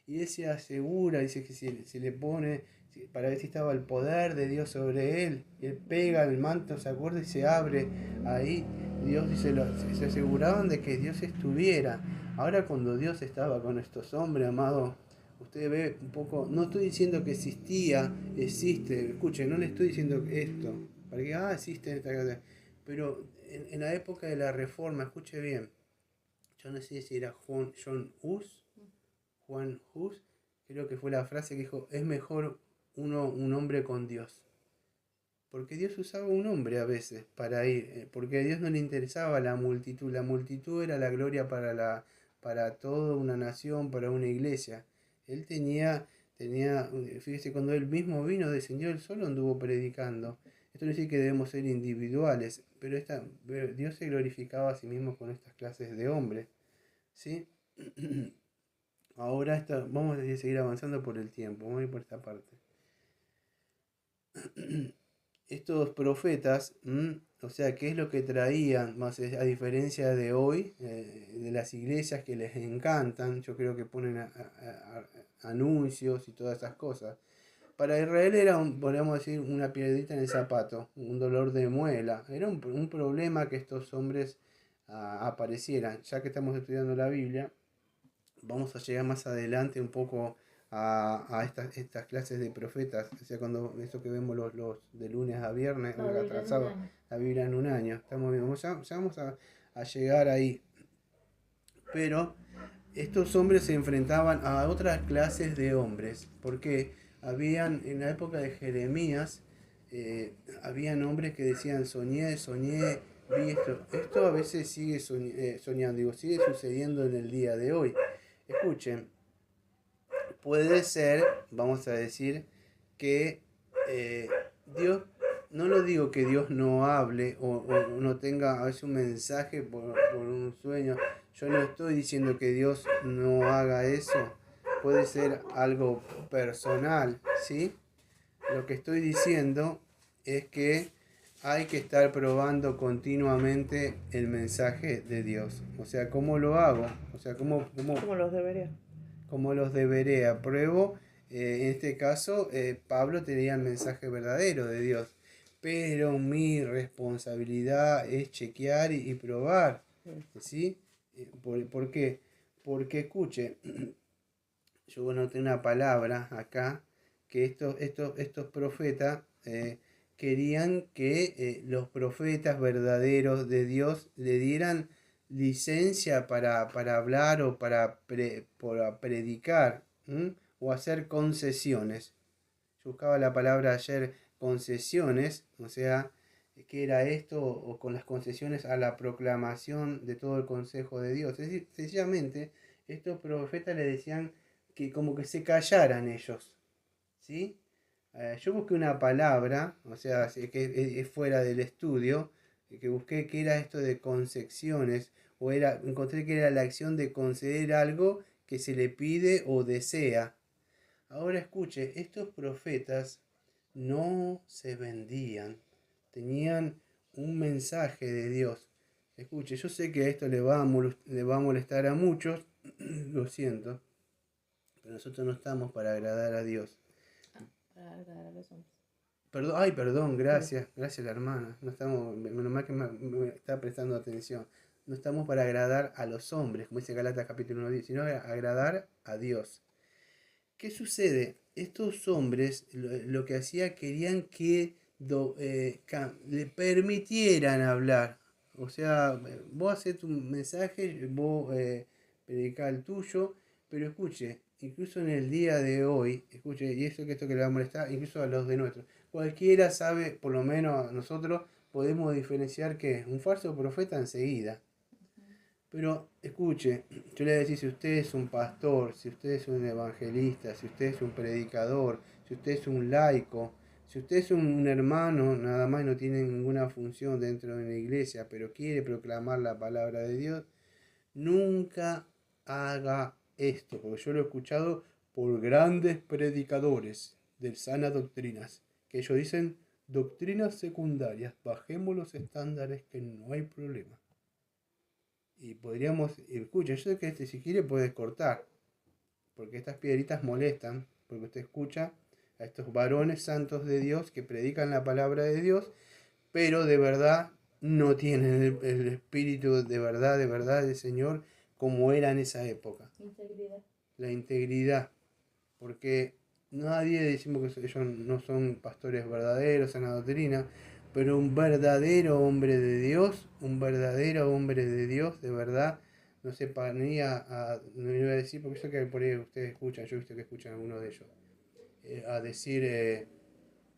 Y él se asegura, dice que se le pone para ver si estaba el poder de Dios sobre él. Y él pega el manto, se acuerda y se abre ahí. Dios dice, se aseguraban de que Dios estuviera. Ahora cuando Dios estaba con estos hombres, amado, usted ve un poco, no estoy diciendo que existía, existe, escuche, no le estoy diciendo esto, para que, existe esta cosa, pero en la época de la Reforma, escuche bien, yo no sé si era Juan Hus, creo que fue la frase que dijo, es mejor un hombre con Dios. Porque Dios usaba un hombre a veces para ir, porque a Dios no le interesaba la multitud era la gloria para para toda una nación, para una iglesia. Él fíjese, cuando él mismo vino, descendió, él solo anduvo predicando. Esto no dice que debemos ser individuales, pero Dios se glorificaba a sí mismo con estas clases de hombres, ¿sí? Ahora vamos a seguir avanzando por el tiempo, vamos a ir por esta parte. Estos profetas, o sea, ¿qué es lo que traían? Más a diferencia de hoy, de las iglesias que les encantan, yo creo que ponen anuncios y todas esas cosas. Para Israel era, podríamos decir, una piedrita en el zapato, un dolor de muela. Era un problema que estos hombres aparecieran. Ya que estamos estudiando la Biblia, vamos a llegar más adelante un poco a estas clases de profetas. O sea, cuando eso que vemos los de lunes a viernes, atrasado, la Biblia en un año. Estamos viendo, ya vamos a llegar ahí. Pero estos hombres se enfrentaban a otras clases de hombres, porque en la época de Jeremías, habían hombres que decían, soñé, vi esto. Esto a veces sigue soñando, sigue sucediendo en el día de hoy. Escuchen, puede ser, vamos a decir, que Dios, no lo digo que Dios no hable o no tenga a veces un mensaje por un sueño. Yo no estoy diciendo que Dios no haga eso. Puede ser algo personal, ¿sí? Lo que estoy diciendo es que hay que estar probando continuamente el mensaje de Dios. O sea, ¿cómo lo hago? O sea, ¿cómo los debería? ¿Cómo los deberé? Apruebo. En este caso, Pablo tenía el mensaje verdadero de Dios. Pero mi responsabilidad es chequear y probar. ¿Sí? ¿Por qué? Porque escuche, yo noté una palabra acá, que estos profetas querían que los profetas verdaderos de Dios le dieran licencia para hablar o para predicar, o hacer concesiones. Yo buscaba la palabra ayer, concesiones, o sea, ¿qué era esto? O con las concesiones a la proclamación de todo el consejo de Dios. Es decir, sencillamente, estos profetas le decían que como que se callaran ellos, ¿sí? Yo busqué una palabra, o sea, que es fuera del estudio, que busqué qué era esto de concesiones, encontré que era la acción de conceder algo que se le pide o desea. Ahora escuche, estos profetas no se vendían, tenían un mensaje de Dios. Escuche, yo sé que esto le va a molestar a muchos, lo siento, pero nosotros no estamos para agradar a Dios. Para agradar a los hombres. Perdón, gracias la hermana. No estamos, menos mal que me está prestando atención. No estamos para agradar a los hombres, como dice Gálatas capítulo 1, sino agradar a Dios. ¿Qué sucede? Estos hombres lo que hacían, querían que le permitieran hablar. O sea, vos haces tu mensaje, vos predicás el tuyo, pero escuche, incluso en el día de hoy, escuche, y esto que le va a molestar, incluso a los de nuestros, cualquiera sabe, por lo menos nosotros podemos diferenciar que un falso profeta enseguida. Pero escuche, yo le voy a decir, si usted es un pastor, si usted es un evangelista, si usted es un predicador, si usted es un laico, si usted es un hermano, nada más no tiene ninguna función dentro de una iglesia, pero quiere proclamar la palabra de Dios, nunca haga esto, porque yo lo he escuchado por grandes predicadores de sanas doctrinas, que ellos dicen doctrinas secundarias, bajemos los estándares que no hay problema. Y podríamos, escucha, yo sé que si quiere puedes cortar, porque estas piedritas molestan, porque usted escucha a estos varones santos de Dios que predican la palabra de Dios, pero de verdad no tienen el espíritu de verdad del Señor como era en esa época. Integridad. La integridad, porque nadie decimos que ellos no son pastores verdaderos en la doctrina, pero un verdadero hombre de Dios, de verdad, no se ponía no iba a decir, porque eso que por ahí ustedes escuchan, yo he visto que escuchan algunos de ellos, a decir,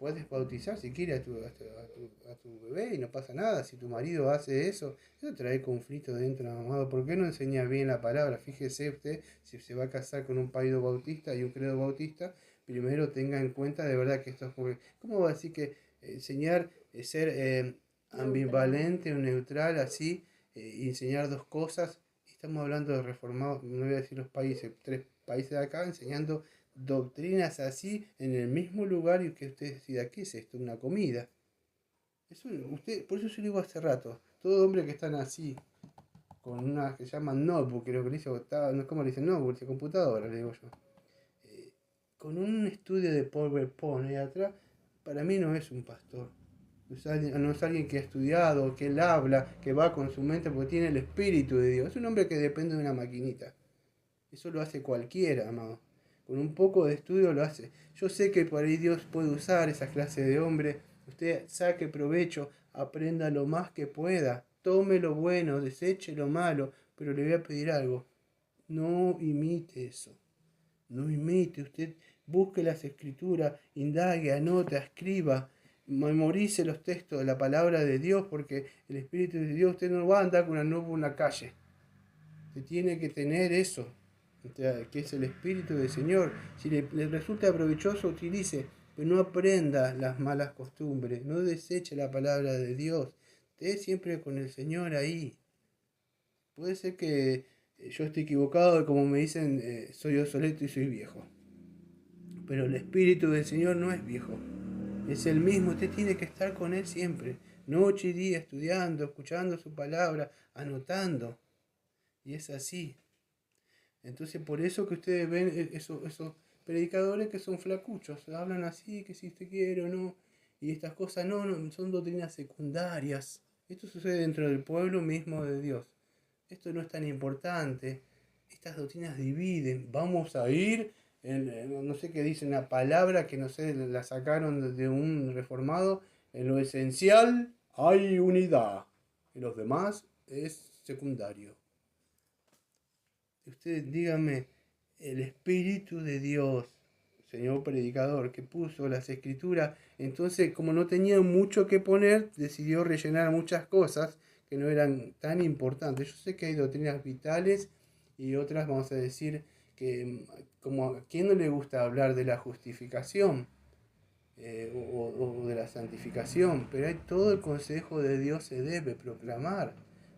puedes bautizar si quieres a tu bebé y no pasa nada. Si tu marido hace eso, eso trae conflicto dentro, amado. ¿Por qué no enseña bien la palabra? Fíjese usted, si se va a casar con un paido bautista y un credo bautista, primero tenga en cuenta de verdad que esto es porque, ¿cómo va a decir que enseñar, ser ambivalente o neutral así, y enseñar dos cosas? Estamos hablando de reformados, no voy a decir los países, 3 países de acá enseñando doctrinas así en el mismo lugar y que usted decida, ¿qué es esto? Una comida. Eso, usted, por eso yo le digo hace rato, todo hombre que están así, con una que se llama notebook, creo que le dice, no, ¿cómo le dicen notebook? Dice computadora, le digo yo. Eh, con un estudio de PowerPoint ahí atrás, para mí no es un pastor. No es alguien que ha estudiado, que él habla, que va con su mente porque tiene el Espíritu de Dios. Es un hombre que depende de una maquinita. Eso lo hace cualquiera, amado. Con un poco de estudio lo hace. Yo sé que por ahí Dios puede usar esa clase de hombre. Usted saque provecho, aprenda lo más que pueda. Tome lo bueno, deseche lo malo. Pero le voy a pedir algo. No imite eso. No imite. Usted busque las escrituras, indague, anote, escriba. Memorice los textos de la palabra de Dios, porque el Espíritu de Dios, usted no va a andar con una nube en una calle. Usted tiene que tener eso, que es el Espíritu del Señor. Si le resulta provechoso, utilice, pero no aprenda las malas costumbres, no deseche la palabra de Dios. Esté siempre con el Señor ahí. Puede ser que yo esté equivocado y como me dicen, soy obsoleto y soy viejo. Pero el Espíritu del Señor no es viejo. Es el mismo, usted tiene que estar con Él siempre, noche y día, estudiando, escuchando su palabra, anotando. Y es así. Entonces por eso que ustedes ven esos predicadores que son flacuchos, hablan así, que si usted quiere o no, y estas cosas no, son doctrinas secundarias. Esto sucede dentro del pueblo mismo de Dios. Esto no es tan importante. Estas doctrinas dividen. Vamos a ir, no sé qué dicen, la palabra que no sé, la sacaron de un reformado. En lo esencial hay unidad. En los demás es secundario. Usted dígame, el Espíritu de Dios, señor predicador, que puso las escrituras, entonces como no tenía mucho que poner, decidió rellenar muchas cosas que no eran tan importantes. Yo sé que hay doctrinas vitales y otras, vamos a decir, que como a quién no le gusta hablar de la justificación, o de la santificación, pero hay todo el consejo de Dios se debe proclamar.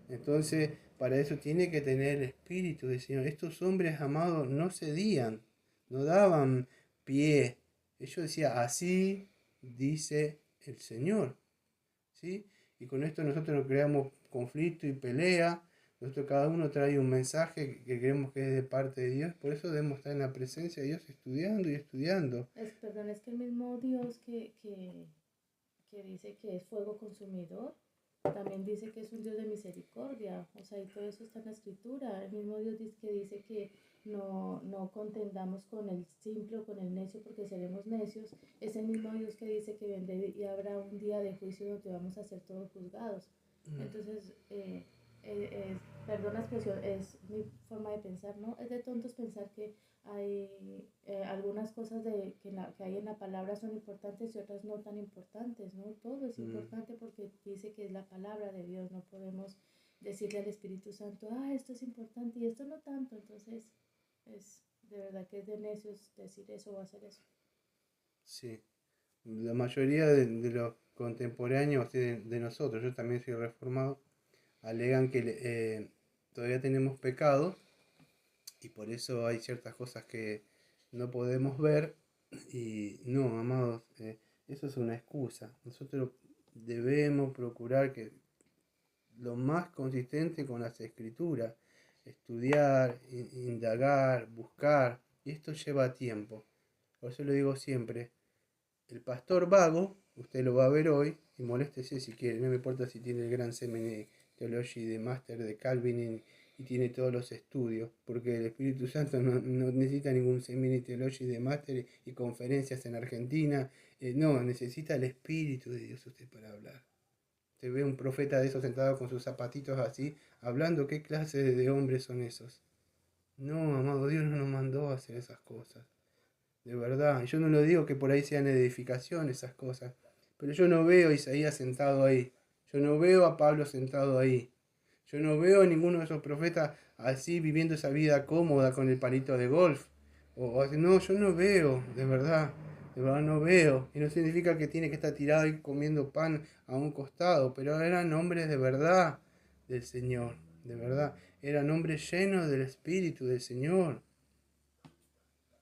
Entonces, para eso tiene que tener el Espíritu del Señor. Estos hombres amados no cedían, no daban pie. Ellos decían, así dice el Señor. ¿Sí? Y con esto nosotros no creamos conflicto y pelea. Nosotros cada uno trae un mensaje que creemos que es de parte de Dios. Por eso debemos estar en la presencia de Dios estudiando y estudiando. Perdón, es que el mismo Dios que dice que es fuego consumidor, también dice que es un Dios de misericordia. O sea, y todo eso está en la escritura. El mismo Dios dice que no contendamos con el simple o con el necio porque seremos necios. Es el mismo Dios que dice que vendrá y habrá un día de juicio donde vamos a ser todos juzgados. Entonces, perdón la expresión, es mi forma de pensar, ¿no? Es de tontos pensar que hay algunas cosas que hay en la palabra son importantes y otras no tan importantes, ¿no? Todo es importante porque dice que es la palabra de Dios, no podemos decirle al Espíritu Santo, esto es importante y esto no tanto. Entonces, es de verdad que es de necios decir eso o hacer eso. Sí, la mayoría de los contemporáneos de nosotros, yo también soy reformado, alegan que todavía tenemos pecados y por eso hay ciertas cosas que no podemos ver. Y no, amados, eso es una excusa. Nosotros debemos procurar que lo más consistente con las escrituras, estudiar, indagar, buscar, y esto lleva tiempo. Por eso lo digo siempre, el pastor vago, usted lo va a ver hoy, y moléstese si quiere, no me importa si tiene el gran Seminary Theology de Máster de Calvin y tiene todos los estudios, porque el Espíritu Santo no necesita ningún Seminary Theology de Máster y conferencias en Argentina, no, necesita el Espíritu de Dios usted para hablar. Usted ve un profeta de esos sentado con sus zapatitos así, hablando, ¿qué clase de hombres son esos? No, amado, Dios no nos mandó a hacer esas cosas. de verdad. Yo no lo digo que por ahí sean edificación esas cosas, pero yo no veo a Isaías sentado ahí, yo no veo a Pablo sentado ahí, yo no veo a ninguno de esos profetas así viviendo esa vida cómoda con el palito de golf. No, yo no veo, de verdad no veo. Y no significa que tiene que estar tirado y comiendo pan a un costado, pero eran hombres de verdad del Señor, de verdad. Eran hombres llenos del Espíritu del Señor,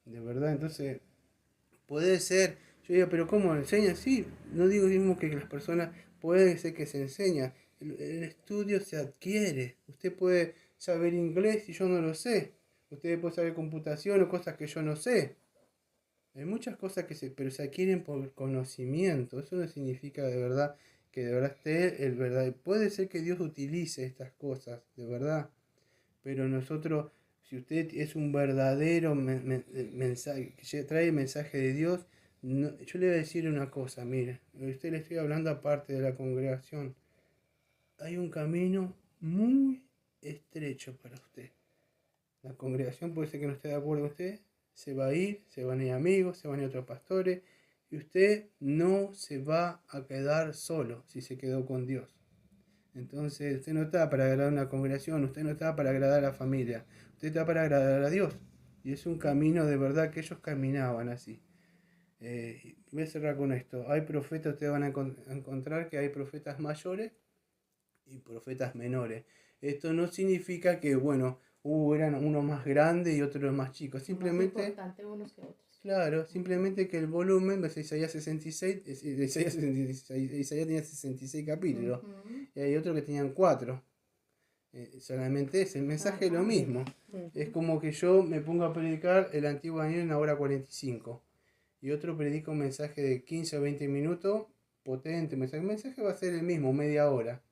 de verdad. Entonces, puede ser, yo digo, pero ¿cómo enseña? Sí, no digo mismo que las personas puede ser que se enseña. El estudio se adquiere. Usted puede saber inglés y yo no lo sé. Usted puede saber computación o cosas que yo no sé. Hay muchas cosas pero se adquieren por conocimiento. Eso no significa de verdad que de verdad esté el verdad. Puede ser que Dios utilice estas cosas, de verdad. Pero nosotros, si usted es un verdadero mensaje, que trae el mensaje de Dios, yo le voy a decir una cosa, mire, a usted le estoy hablando aparte de la congregación. Hay un camino muy estrecho para usted. La congregación puede ser que no esté de acuerdo con usted, se va a ir, se van a ir amigos, se van a ir otros pastores, y usted no se va a quedar solo si se quedó con Dios. Entonces, usted no está para agradar a una congregación, usted no está para agradar a la familia, usted está para agradar a Dios. Y es un camino de verdad que ellos caminaban así. Voy a cerrar con esto. Hay profetas, ustedes van a encontrar que hay profetas mayores y profetas menores. Esto no significa que, bueno, eran uno más grande y otro más chico. Simplemente, más importante unos que otros. Claro, simplemente que el volumen de Isaías 66, Isaías 66, Isaías tenía 66 capítulos, y hay otros que tenían 4. Solamente es el mensaje es lo mismo. Es como que yo me pongo a predicar el antiguo Daniel en una hora 45 y otro predica un mensaje de 15 o 20 minutos, potente mensaje. El mensaje va a ser el mismo, media hora.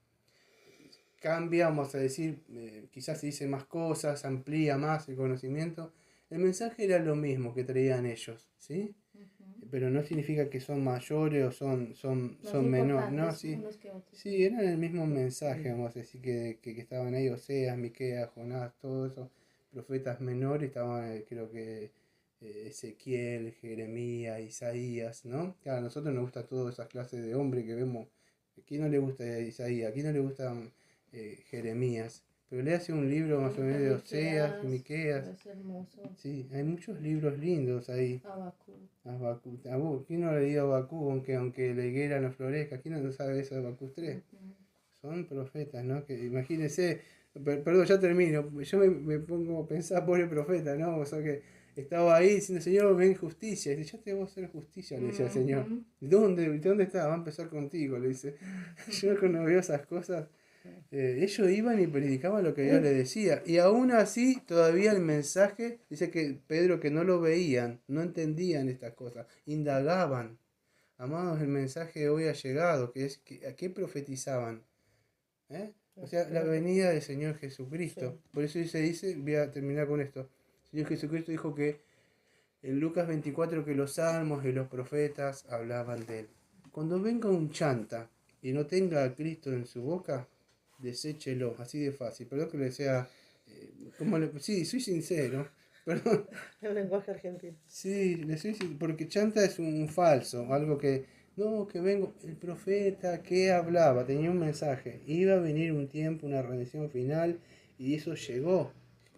Cambia, vamos a decir, quizás se dice más cosas, amplía más el conocimiento. El mensaje era lo mismo que traían ellos, ¿sí? Pero no significa que son mayores o son menores, ¿no? Sí, sí, eran el mismo mensaje, vamos a decir, que estaban ahí, Oseas, Miqueas, Jonás, todos esos profetas menores, estaban, creo que Ezequiel, Jeremías, Isaías, ¿no? Claro, a nosotros nos gusta todas esas clases de hombre que vemos. ¿A quién no le gusta Isaías? ¿A quién no le gusta Jeremías? Pero le hace un libro más o menos de Oseas, Miqueas. Es hermoso. Sí, hay muchos libros lindos ahí. Abacú. ¿Quién no ha leído Abacú, aunque la higuera no florezca? ¿Quién no sabe eso de Abacú 3? Son profetas, ¿no? Que imagínense, perdón, ya termino. Yo me pongo a pensar, pobre profeta, ¿no? O sea que estaba ahí diciendo, Señor, ven justicia. Y dice, yo te voy a hacer justicia, le decía el Señor. ¿Dónde está? Va a empezar contigo, le dice. Yo cuando veo esas cosas, ellos iban y predicaban lo que Dios les decía. Y aún así, todavía el mensaje, dice que Pedro que no lo veían, no entendían estas cosas, indagaban. Amados, el mensaje hoy ha llegado, que es, ¿a qué profetizaban? O sea, la venida del Señor Jesucristo. Sí. Por eso dice, voy a terminar con esto. El Señor Jesucristo dijo que en Lucas 24 que los salmos y los profetas hablaban de él. Cuando venga un chanta y no tenga a Cristo en su boca, deséchelo, así de fácil. Perdón que le sea, sí, soy sincero. Perdón. El lenguaje argentino. Sí, porque chanta es un falso, algo que, no, que vengo, el profeta que hablaba, tenía un mensaje, iba a venir un tiempo, una redención final, y eso llegó.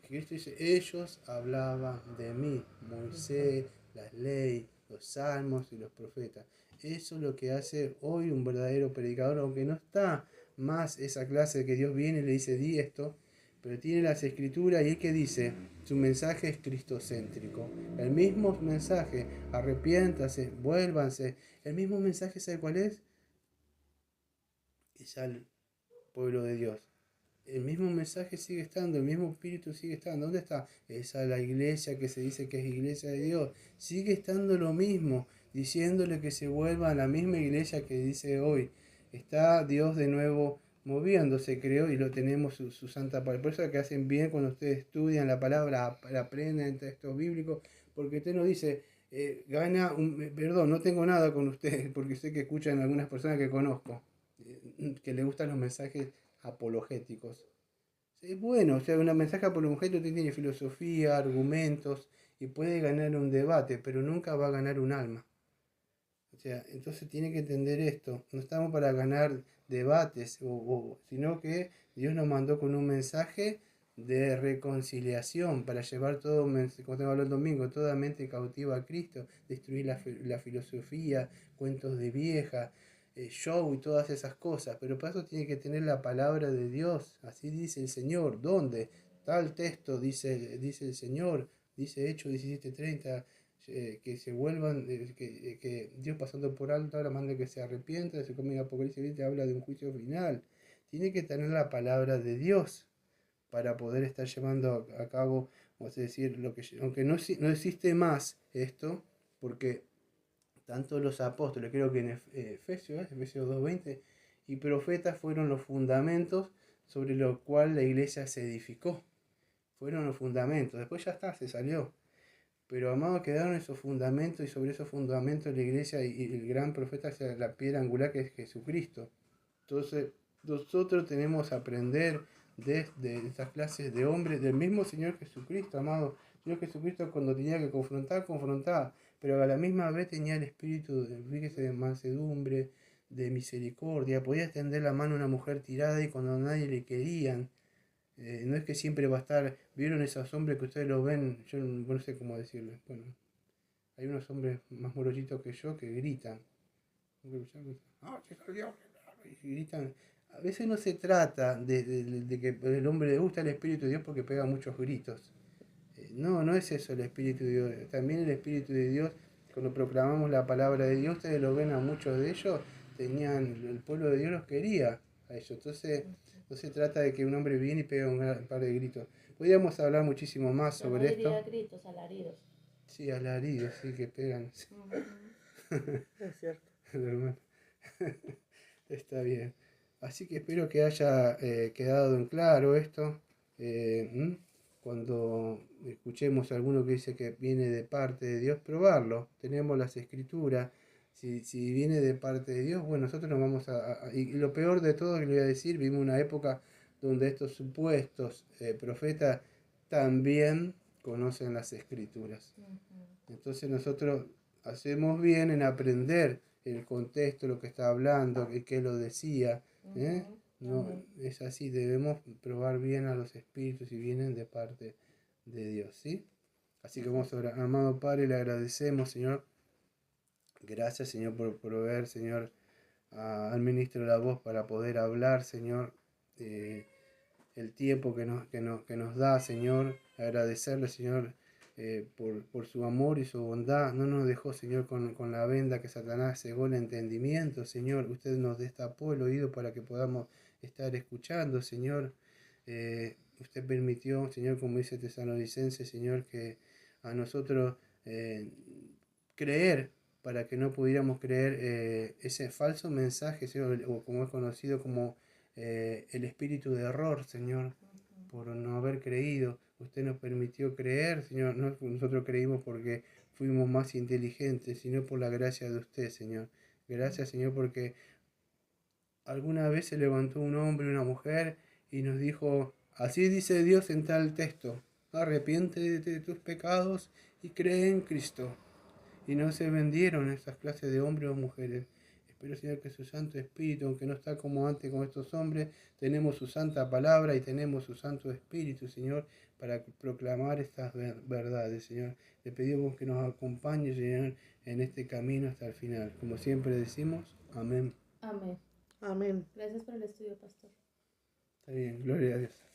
Cristo dice, ellos hablaban de mí, Moisés, la ley, los salmos y los profetas. Eso es lo que hace hoy un verdadero predicador, aunque no está más esa clase de que Dios viene y le dice, di esto, pero tiene las escrituras y es que dice, su mensaje es cristocéntrico. El mismo mensaje, arrepiéntase, vuélvanse. El mismo mensaje, ¿sabe cuál es? Es al pueblo de Dios. El mismo mensaje sigue estando, el mismo espíritu sigue estando. ¿Dónde está? Es a la iglesia que se dice que es iglesia de Dios. Sigue estando lo mismo, diciéndole que se vuelva a la misma iglesia que dice hoy. Está Dios de nuevo moviéndose, creo, y lo tenemos su santa palabra. Por eso es que hacen bien cuando ustedes estudian la palabra, aprenden textos bíblicos, porque usted no dice, perdón, no tengo nada con ustedes, porque sé que escuchan algunas personas que conozco, que les gustan los mensajes apologéticos. Es bueno, o sea, un mensaje apologético tiene filosofía, argumentos, y puede ganar un debate, pero nunca va a ganar un alma. O sea, entonces tiene que entender esto. No estamos para ganar debates, sino que Dios nos mandó con un mensaje de reconciliación para llevar todo, como te habló el domingo, toda mente cautiva a Cristo, destruir la filosofía, cuentos de vieja, show y todas esas cosas. Pero para eso tiene que tener la palabra de Dios. Así dice el Señor. ¿Dónde? Tal texto dice el Señor. Dice Hechos 17:30. Que se vuelvan, que Dios pasando por alto ahora manda que se arrepientan, se come Apocalipsis 20, habla de un juicio final. Tiene que tener la palabra de Dios para poder estar llevando a cabo, vamos a decir, aunque no existe más esto, porque tanto los apóstoles, creo que en Efesios 2:20, y profetas fueron los fundamentos sobre los cuales la iglesia se edificó. Fueron los fundamentos, después ya está, se salió. Pero amados, quedaron esos fundamentos y sobre esos fundamentos la iglesia y el gran profeta es la piedra angular que es Jesucristo. Entonces, nosotros tenemos que aprender de estas clases de hombres, del mismo Señor Jesucristo, amado. Señor Jesucristo cuando tenía que confrontaba, pero a la misma vez tenía el espíritu, fíjese, de mansedumbre, de misericordia. Podía extender la mano a una mujer tirada y cuando nadie le querían. No es que siempre va a estar, vieron esos hombres que ustedes lo ven, yo no sé cómo decirlo, bueno, hay unos hombres más morollitos que yo que gritan, y gritan. A veces no se trata de que el hombre le gusta el Espíritu de Dios porque pega muchos gritos. No es eso el Espíritu de Dios. También el Espíritu de Dios, cuando proclamamos la palabra de Dios, ustedes lo ven a muchos de ellos, el pueblo de Dios los quería a ellos. Entonces, no se trata de que un hombre viene y pega un par de gritos. Podríamos hablar muchísimo más sobre Yo no diría esto. gritos, alaridos. Sí, alaridos, sí, que pegan. Es cierto. Hermano. Está bien. Así que espero que haya quedado en claro esto. Cuando escuchemos a alguno que dice que viene de parte de Dios, probarlo. Tenemos las escrituras. Si viene de parte de Dios, bueno, nosotros nos vamos y lo peor de todo que le voy a decir, vivimos una época donde estos supuestos profetas también conocen las escrituras. Entonces nosotros hacemos bien en aprender el contexto, lo que está hablando, el que lo decía. No, es así, debemos probar bien a los espíritus si vienen de parte de Dios, ¿sí? Así que vamos a orar. Amado Padre, le agradecemos, Señor. Gracias, Señor, por proveer, Señor, al ministro de la voz para poder hablar, Señor, el tiempo que nos da, Señor. Agradecerle, Señor, por su amor y su bondad. No nos dejó, Señor, con la venda que Satanás cegó el entendimiento, Señor. Usted nos destapó el oído para que podamos estar escuchando, Señor. Usted permitió, Señor, como dice Tesalonicenses, Señor, que a nosotros creer para que no pudiéramos creer ese falso mensaje, Señor, o como es conocido como el espíritu de error, Señor, por no haber creído. Usted nos permitió creer, Señor. No nosotros creímos porque fuimos más inteligentes, sino por la gracia de usted, Señor. Gracias, Señor, porque alguna vez se levantó un hombre y una mujer y nos dijo, así dice Dios en tal texto, arrepiéntete de tus pecados y cree en Cristo. Y no se vendieron esas clases de hombres o mujeres. Espero, Señor, que su Santo Espíritu, aunque no está como antes con estos hombres, tenemos su santa palabra y tenemos su Santo Espíritu, Señor, para proclamar estas verdades, Señor. Le pedimos que nos acompañe, Señor, en este camino hasta el final. Como siempre decimos, amén. Amén. Amén. Gracias por el estudio, pastor. Está bien, gloria a Dios.